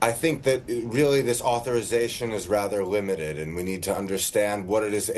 I think that really this authorization is rather limited, and we need to understand what it is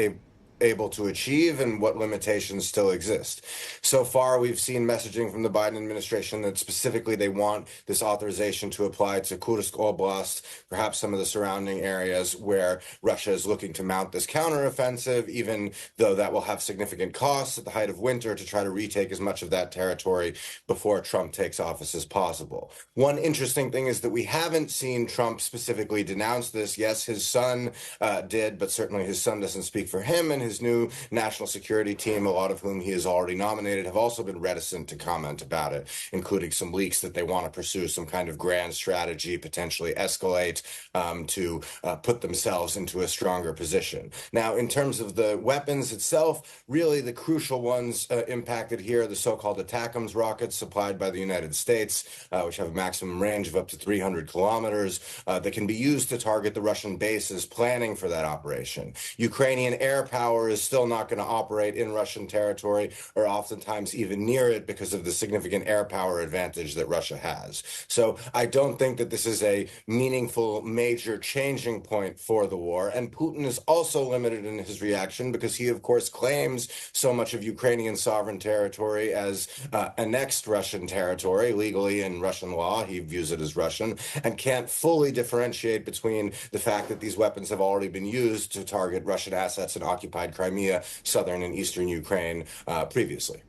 able to achieve and what limitations still exist. So far, we've seen messaging from the Biden administration that specifically they want this authorization to apply to Kursk Oblast, perhaps some of the surrounding areas where Russia is looking to mount this counteroffensive, even though that will have significant costs at the height of winter to try to retake as much of that territory before Trump takes office as possible. One interesting thing is that we haven't seen Trump specifically denounce this. Yes, his son did, but certainly his son doesn't speak for him, and his new national security team, a lot of whom he has already nominated, have also been reticent to comment about it, including some leaks that they want to pursue some kind of grand strategy, potentially escalate to put themselves into a stronger position. Now, in terms of the weapons itself, really the crucial ones impacted here are the so-called ATACMS rockets supplied by the United States, which have a maximum range of up to 300 kilometers that can be used to target the Russian bases planning for that operation. Ukrainian air power is still not going to operate in Russian territory or oftentimes even near it because of the significant air power advantage that Russia has. So I don't think that this is a meaningful, major changing point for the war. And Putin is also limited in his reaction because he, of course, claims so much of Ukrainian sovereign territory as annexed Russian territory. Legally in Russian law, he views it as Russian and can't fully differentiate between the fact that these weapons have already been used to target Russian assets in occupied Crimea, southern and eastern Ukraine previously.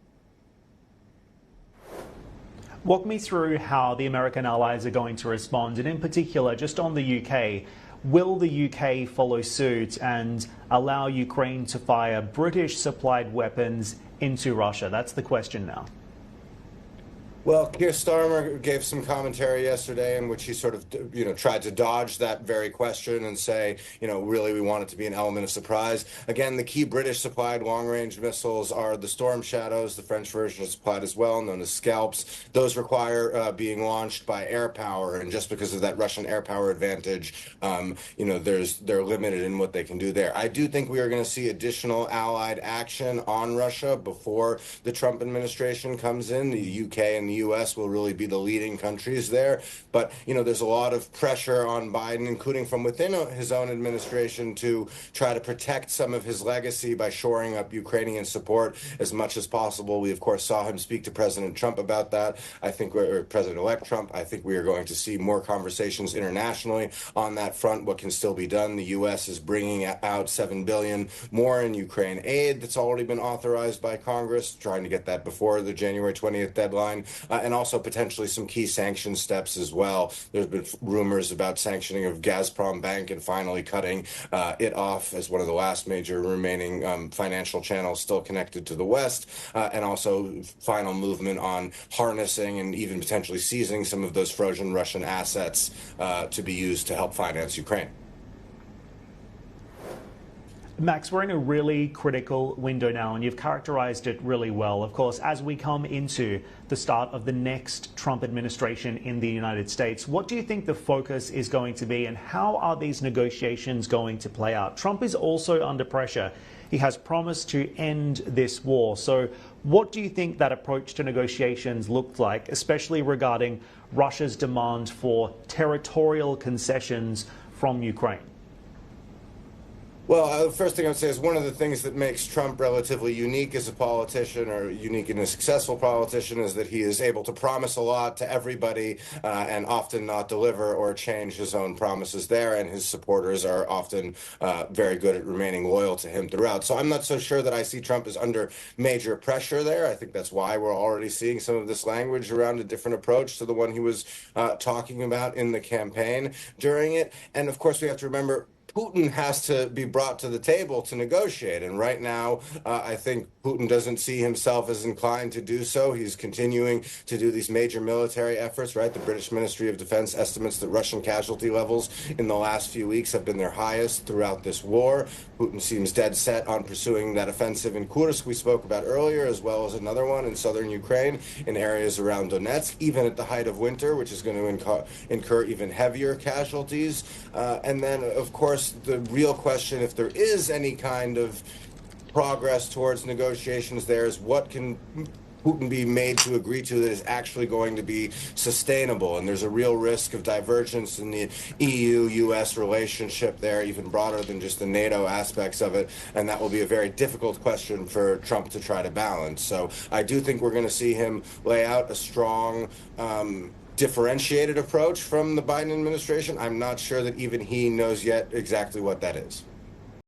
Walk me through how the American allies are going to respond, and in particular, just on the UK, will the UK follow suit and allow Ukraine to fire British-supplied weapons into Russia? That's the question now. Well, Keir Starmer gave some commentary yesterday in which he sort of, tried to dodge that very question and say, really we want it to be an element of surprise. Again, the key British-supplied long-range missiles are the Storm Shadows. The French version is supplied as well, known as Scalps. Those require being launched by air power, and just because of that Russian air power advantage, they're limited in what they can do there. I do think we are going to see additional allied action on Russia before the Trump administration comes in. The UK and the U.S. will really be the leading countries there. But, there's a lot of pressure on Biden, including from within his own administration, to try to protect some of his legacy by shoring up Ukrainian support as much as possible. We, of course, saw him speak to President Trump about that. or President-elect Trump. I think we are going to see more conversations internationally on that front, what can still be done. The U.S. is bringing out $7 billion more in Ukraine aid that's already been authorized by Congress, trying to get that before the January 20th deadline. And also potentially some key sanction steps as well. There's been rumors about sanctioning of Gazprom Bank and finally cutting it off as one of the last major remaining financial channels still connected to the West, and also final movement on harnessing and even potentially seizing some of those frozen Russian assets to be used to help finance Ukraine. Max, we're in a really critical window now, and you've characterized it really well. Of course, as we come into the start of the next Trump administration in the United States, what do you think the focus is going to be, and how are these negotiations going to play out? Trump is also under pressure. He has promised to end this war. So what do you think that approach to negotiations looked like, especially regarding Russia's demand for territorial concessions from Ukraine? Well, the first thing I would say is one of the things that makes Trump relatively unique as a politician, or unique in a successful politician, is that he is able to promise a lot to everybody and often not deliver or change his own promises there, and his supporters are often very good at remaining loyal to him throughout. So I'm not so sure that I see Trump as under major pressure there. I think that's why we're already seeing some of this language around a different approach to the one he was talking about in the campaign during it. And of course, we have to remember, Putin has to be brought to the table to negotiate. And right now, I think Putin doesn't see himself as inclined to do so. He's continuing to do these major military efforts, right? The British Ministry of Defense estimates that Russian casualty levels in the last few weeks have been their highest throughout this war. Putin seems dead set on pursuing that offensive in Kursk we spoke about earlier, as well as another one in southern Ukraine, in areas around Donetsk, even at the height of winter, which is going to incur even heavier casualties. And then, of course, the real question, if there is any kind of progress towards negotiations there, is what can Putin be made to agree to that is actually going to be sustainable. And there's a real risk of divergence in the EU-US relationship there, even broader than just the NATO aspects of it. And that will be a very difficult question for Trump to try to balance. So I do think we're going to see him lay out a strong, differentiated approach from the Biden administration. I'm not sure that even he knows yet exactly what that is.